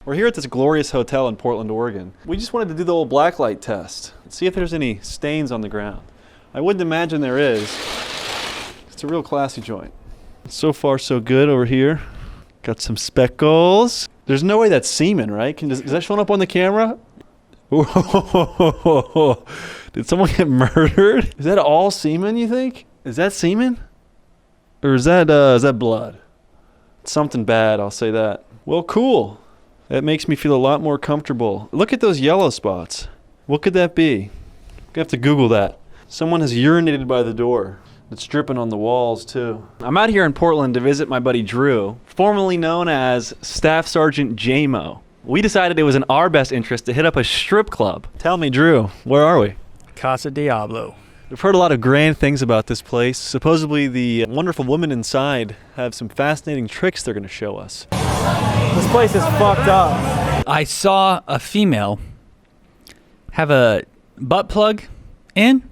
We're here at this glorious hotel in Portland, Oregon. We just wanted to do the old blacklight test and see if there's any stains on the ground. I wouldn't imagine there is. It's a real classy joint. So far, so good over here. Got some speckles. There's no way that's semen, right? Is that showing up on the camera? Whoa. Did someone get murdered? Is that all semen, you think? Is that semen? Or is that blood? It's something bad, I'll say that. Well, cool. That makes me feel a lot more comfortable. Look at those yellow spots. What could that be? I have to Google that. Someone has urinated by the door. It's dripping on the walls, too. I'm out here in Portland to visit my buddy Drew, formerly known as Staff Sergeant J-Mo. We decided it was in our best interest to hit up a strip club. Tell me, Drew, where are we? Casa Diablo. We've heard a lot of grand things about this place. Supposedly the wonderful women inside have some fascinating tricks they're going to show us. This place is fucked up. I saw a female have a butt plug in.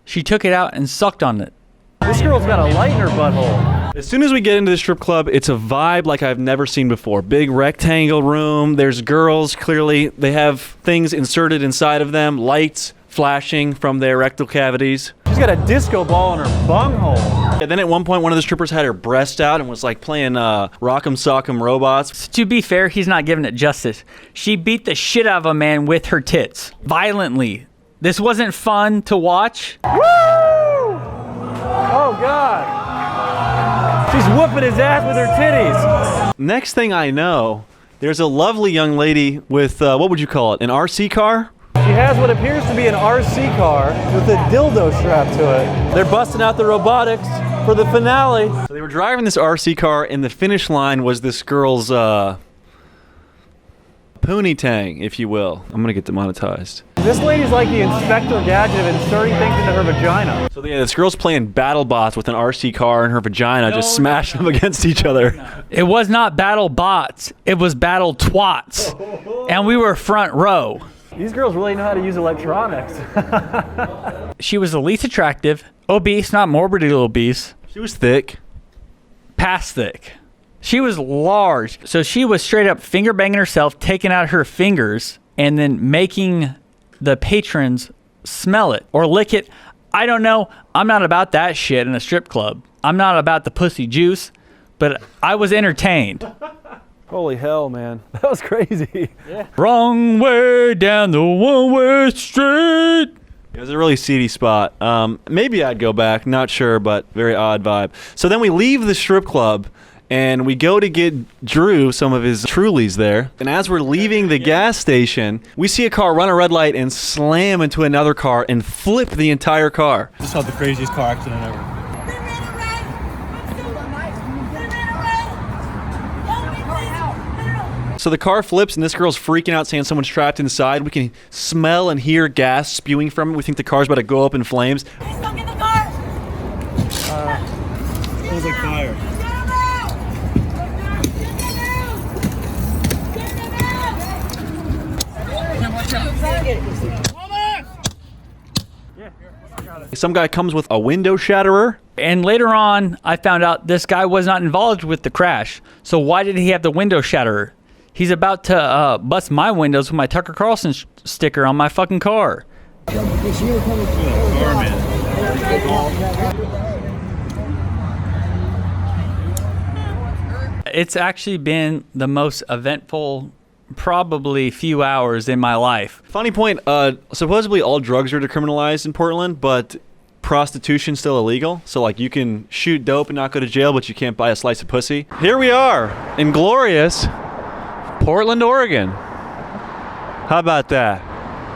She took it out and sucked on it. This girl's got a light in her butthole. As soon as we get into the strip club, it's a vibe like I've never seen before. Big rectangle room. There's girls, clearly. They have things inserted inside of them, lights flashing from their rectal cavities. She's got a disco ball in her bunghole. And then at one point, one of the strippers had her breast out and was like playing Rock'em Sock'em Robots. To be fair, he's not giving it justice. She beat the shit out of a man with her tits. Violently. This wasn't fun to watch. Woo! Oh, God. She's whooping his ass with her titties. Next thing I know, there's a lovely young lady with, what would you call it, an RC car? She has what appears to be an RC car with a dildo strapped to it. They're busting out the robotics for the finale. So they were driving this RC car, and the finish line was this girl's poonie-tang, if you will. I'm gonna get demonetized. This lady's like the Inspector Gadget of inserting things into her vagina. So yeah, this girl's playing battle bots with an RC car in her vagina, just smashing them against each other. It was not battle bots, it was battle twats. And we were front row. These girls really know how to use electronics. She was the least attractive, obese, not morbidly obese. She was thick. Past thick. She was large, so she was straight up finger banging herself, taking out her fingers, and then making the patrons smell it or lick it. I don't know. I'm not about that shit in a strip club. I'm not about the pussy juice, but I was entertained. Holy hell, man. That was crazy. Yeah. Wrong way down the one-way street. It was a really seedy spot. Maybe I'd go back, not sure, but very odd vibe. So then we leave the strip club and we go to get Drew some of his Trulies there. And as we're leaving the gas station, we see a car run a red light and slam into another car and flip the entire car. Just had the craziest car accident ever. So the car flips and this girl's freaking out saying someone's trapped inside. We can smell and hear gas spewing from it. We think the car's about to go up in flames. Please don't get the car! Smells like fire. Some guy comes with a window shatterer. And later on, I found out this guy was not involved with the crash. So why did he have the window shatterer? He's about to bust my windows with my Tucker Carlson sticker on my fucking car. It's actually been the most eventful, probably few hours in my life. Funny point, supposedly all drugs are decriminalized in Portland, but prostitution's still illegal. So like you can shoot dope and not go to jail, but you can't buy a slice of pussy. Here we are in glorious Portland, Oregon. How about that?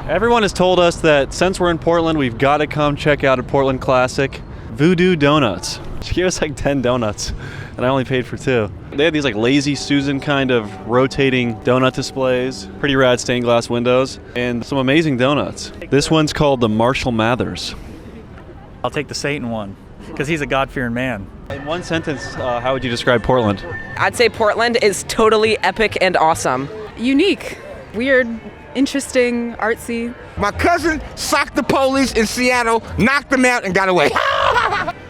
Everyone has told us that since we're in Portland, we've got to come check out a Portland classic, Voodoo Donuts. She gave us like 10 donuts, and I only paid for 2. They have these like Lazy Susan kind of rotating donut displays, pretty rad stained glass windows, and some amazing donuts. This one's called the Marshall Mathers. I'll take the Satan one, because he's a God-fearing man. In one sentence, how would you describe Portland? I'd say Portland is totally epic and awesome. Unique, weird, interesting, artsy. My cousin socked the police in Seattle, knocked them out, and got away.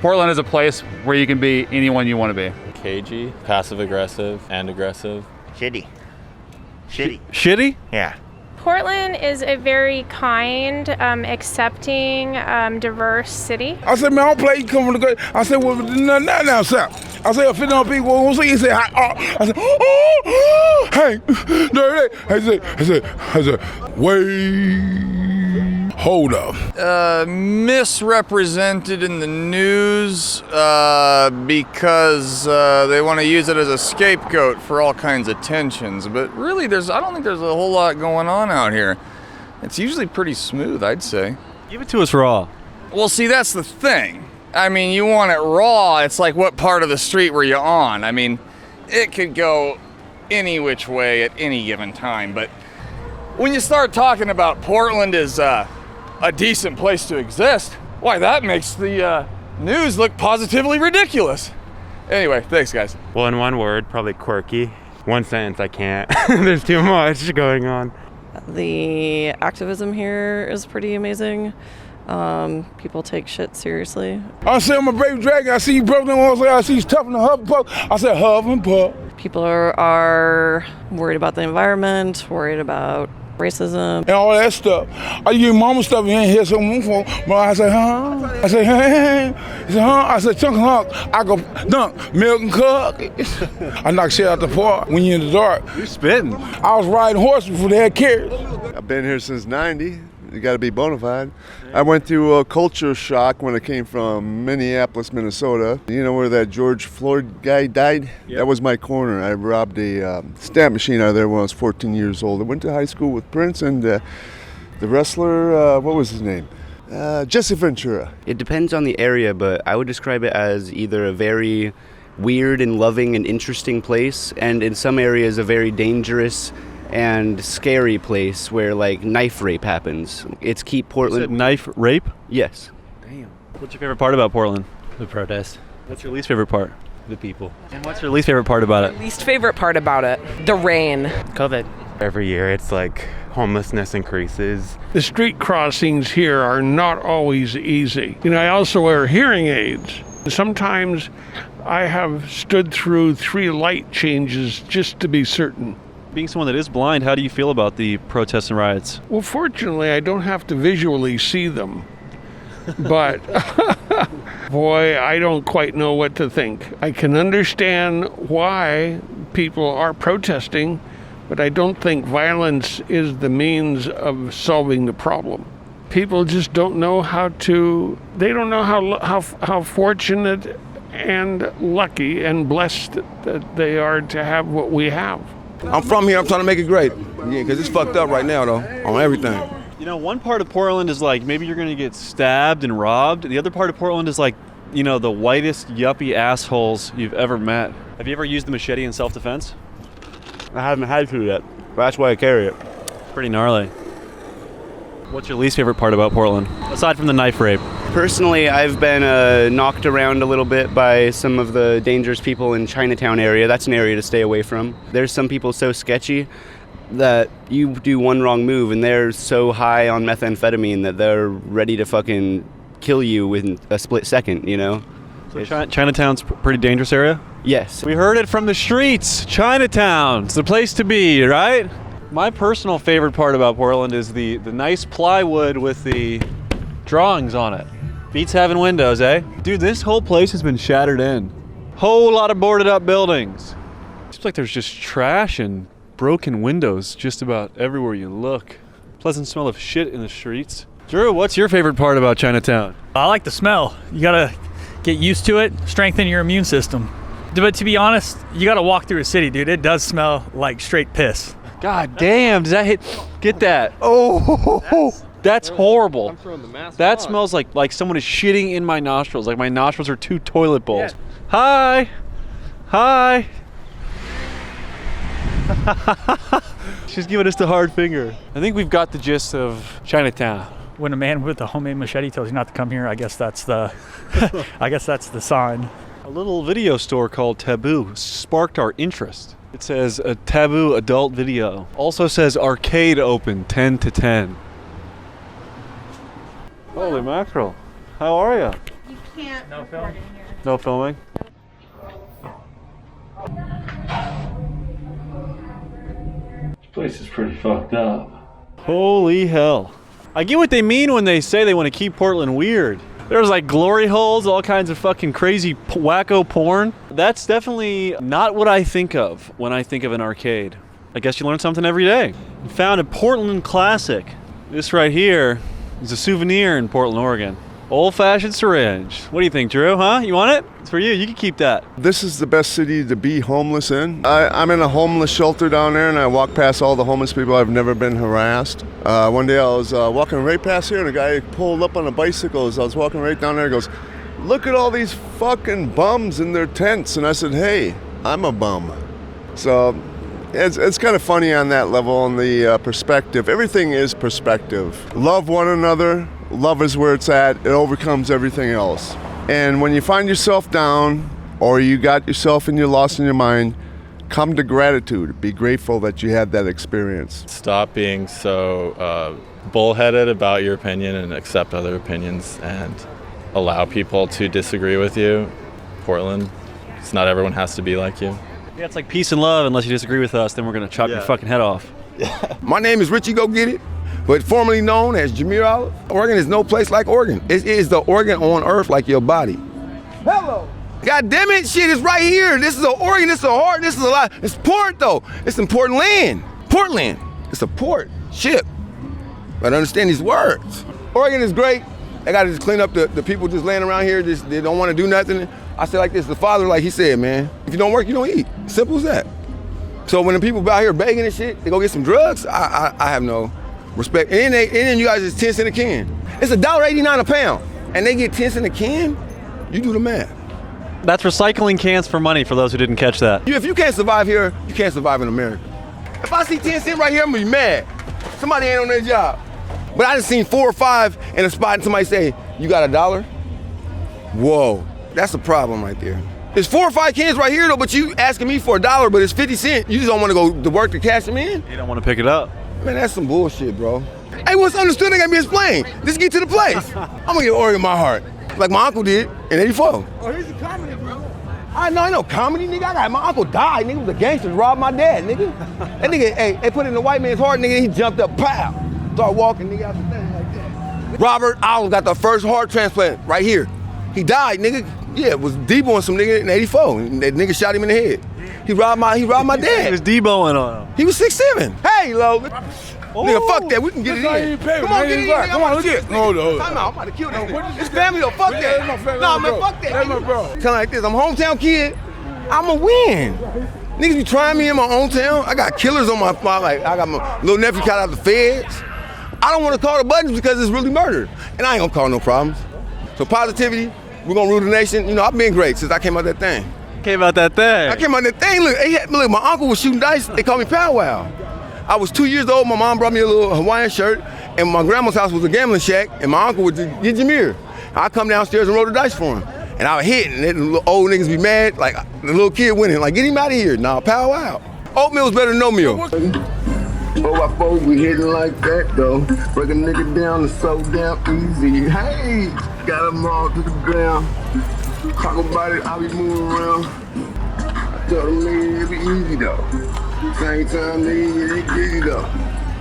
Portland is a place where you can be anyone you want to be. Cagey, passive-aggressive, and aggressive. Shitty. Shitty. Shitty? Yeah. Portland is a very kind, accepting, diverse city. I said, man, I don't play. You come from the great. I said, well, now, sir. I said, 50 people won't see. He said, I said, oh, hey, dirty. I said, wait, hold up. Misrepresented in the news because they want to use it as a scapegoat for all kinds of tensions. But really, I don't think there's a whole lot going on out here. It's usually pretty smooth, I'd say. Give it to us raw. Well, see, that's the thing. I mean, you want it raw. It's like, what part of the street were you on? I mean, it could go any which way at any given time. But when you start talking about Portland as a decent place to exist, why, that makes the news look positively ridiculous. Anyway, thanks, guys. Well, in one word, probably quirky. One sentence, I can't. There's too much going on. The activism here is pretty amazing. People take shit seriously. I said, I'm a brave dragon. I see you broke down. I see you tough in the huff and puff. I said, huff and puff. People are worried about the environment, worried about racism. And all that stuff. I give mama stuff in here, so I say, huh? I say, hey. He said, huh? I said, chunk and hunk. I go, dunk, milk and cook. I knock shit out the park when you're in the dark. You're spitting. I was riding horses before they had carriage. I've been here since 90. You got to be bona fide. I went through a culture shock when I came from Minneapolis, Minnesota. You know where that George Floyd guy died? Yep. That was my corner. I robbed a stamp machine out of there when I was 14 years old. I went to high school with Prince and the wrestler, what was his name? Jesse Ventura. It depends on the area, but I would describe it as either a very weird and loving and interesting place, and in some areas a very dangerous and scary place where like knife rape happens. It's keep Portland. You said knife rape? Yes. Damn. What's your favorite part about Portland? The protest. What's your least favorite part? The people. And what's your least favorite part about it? Least favorite part about it? The rain. COVID. Every year it's like homelessness increases. The street crossings here are not always easy. You know, I also wear hearing aids. Sometimes I have stood through 3 light changes just to be certain. Being someone that is blind, how do you feel about the protests and riots? Well, fortunately, I don't have to visually see them. But, boy, I don't quite know what to think. I can understand why people are protesting, but I don't think violence is the means of solving the problem. People just don't know they don't know how fortunate and lucky and blessed that they are to have what we have. I'm from here. I'm trying to make it great. Yeah, because it's fucked up right now, though, on everything. You know, one part of Portland is like maybe you're going to get stabbed and robbed. The other part of Portland is like, you know, the whitest yuppie assholes you've ever met. Have you ever used the machete in self-defense? I haven't had to yet. That's why I carry it. Pretty gnarly. What's your least favorite part about Portland, aside from the knife rape? Personally, I've been knocked around a little bit by some of the dangerous people in Chinatown area. That's an area to stay away from. There's some people so sketchy that you do one wrong move and they're so high on methamphetamine that they're ready to fucking kill you within a split second, you know? So Chinatown's a pretty dangerous area? Yes. We heard it from the streets. Chinatown's the place to be, right? My personal favorite part about Portland is the nice plywood with the drawings on it. Beats having windows, eh? Dude, this whole place has been shattered in. Whole lot of boarded up buildings. Seems like there's just trash and broken windows just about everywhere you look. Pleasant smell of shit in the streets. Drew, what's your favorite part about Chinatown? I like the smell. You gotta get used to it, strengthen your immune system. But to be honest, you gotta walk through a city, dude. It does smell like straight piss. God damn, does that hit? Get that. Oh, that's horrible. I'm throwing the mask That on. Smells like someone is shitting in my nostrils. Like my nostrils are 2 toilet bowls. Yeah. Hi. She's giving us the hard finger. I think we've got the gist of Chinatown. When a man with a homemade machete tells you not to come here, I guess that's the sign. A little video store called Taboo sparked our interest. It says a Taboo adult video. Also says arcade open 10 to 10. Holy mackerel. How are you? You can't film in here. No filming? Place is pretty fucked up. Holy hell. I get what they mean when they say they want to keep Portland weird. There's like glory holes, all kinds of fucking crazy wacko porn. That's definitely not what I think of when I think of an arcade. I guess you learn something every day. Found a Portland classic. This right here is a souvenir in Portland, Oregon. Old-fashioned syringe. What do you think, Drew, huh? You want it? It's for you. You can keep that. This is the best city to be homeless in. I'm in a homeless shelter down there, and I walk past all the homeless people. I've never been harassed. One day I was walking right past here, and a guy pulled up on a bicycle as I was walking right down there. He goes, "Look at all these fucking bums in their tents." And I said, "Hey, I'm a bum." So it's kind of funny on that level, and the perspective. Everything is perspective. Love one another. Love is where it's at. It overcomes everything else. And when you find yourself down, or you got yourself and you're lost in your mind, come to gratitude. Be grateful that you had that experience. Stop being so bullheaded about your opinion and accept other opinions and allow people to disagree with you. Portland, it's not everyone has to be like you. Yeah, it's like peace and love. Unless you disagree with us, then we're going to chop your fucking head off. My name is Richie Go Get It, but formerly known as Jameer Olive. Oregon is no place like Oregon. It is the organ on earth like your body. Hello. God damn it, shit is right here. This is a Oregon, this is a heart, this is a lot. It's port though. It's important land. Portland. It's a port. Ship. But understand these words. Oregon is great. I gotta just clean up the people just laying around here, just they don't want to do nothing. I say like this, the father, like he said, man, if you don't work, you don't eat. Simple as that. So when the people out here begging and shit, they go get some drugs, I have no respect. And then you guys is 10 cents a can. It's $1.89 a pound. And they get 10 cents a can, you do the math. That's recycling cans for money for those who didn't catch that. If you can't survive here, you can't survive in America. If I see 10 cents right here, I'm gonna be mad. Somebody ain't on their job. But I just seen 4 or 5 in a spot and somebody say, "You got $1?" Whoa, that's a problem right there. There's 4 or 5 cans right here though, but you asking me for $1, but it's 50 cents. You just don't wanna go to work to cash them in? You don't wanna pick it up. Man, that's some bullshit, bro. Hey, what's understood ain't gotta be explained. Just get to the place. I'm gonna get Oregon my heart, like my uncle did in '84. Oh, here's the comedy, bro. I know comedy, nigga. My uncle died, nigga. Was a gangster, robbed my dad, nigga. That nigga, hey, they put it in the white man's heart, nigga. He jumped up, pow, started walking, nigga, out the thing like that. Robert Olive got the first heart transplant right here. He died, nigga. Yeah, it was Deboing some nigga in '84. And that nigga shot him in the head. He robbed my dad. He was Deboing on him. He was 6'7". Hey, Lo. Nigga, fuck that. We can get it in. Come on, get it in. Come on, look at it. Hold on. Time out. I'm about to kill this nigga. It's family though. Fuck that. Nah, man, fuck that. That's my bro. Tell like this. I'm a hometown kid. I'ma win. Niggas be trying me in my own town. I got killers on my like. I got my little nephew caught out the feds. I don't want to call the buttons because it's really murder, and I ain't gonna cause no problems. So positivity. We're gonna rule the nation. You know, I've been great since I came out that thing. Came out that thing. I came out that thing. Look, my uncle was shooting dice. They called me Powwow. I was 2 years old. My mom brought me a little Hawaiian shirt, and my grandma's house was a gambling shack, and my uncle would get Jameer. I come downstairs and roll the dice for him, and I would hit, and then the old niggas be mad, like the little kid winning, like get him out of here. Nah, Powwow. Oatmeal's better than no meal. Oh, I suppose we hitting like that though. Break a nigga down is so damn easy. Hey, got him all to the ground. Talk about it, I be moving around. Tell them nigga it be easy though. Same time nigga it ain't easy though.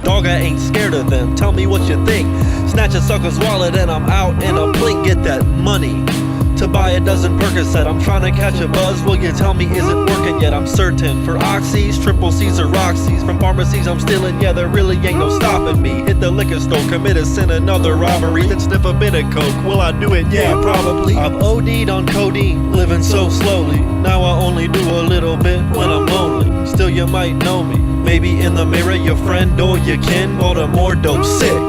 Dog, I ain't scared of them. Tell me what you think. Snatch a sucker's wallet and I'm out in a blink. Get that money to buy a dozen Percocet. I'm trying to catch a buzz. Will you tell me is it working yet? I'm certain for oxys, triple C's or Roxy's. From pharmacies I'm stealing, yeah, there really ain't no stopping me. Hit the liquor store, commit a sin, another robbery, then sniff a bit of coke. Will I do it? Yeah, probably. I've OD'd on codeine, living so slowly. Now I only do a little bit when I'm lonely. Still you might know me. Maybe in the mirror, your friend or your kin. Baltimore dope sick.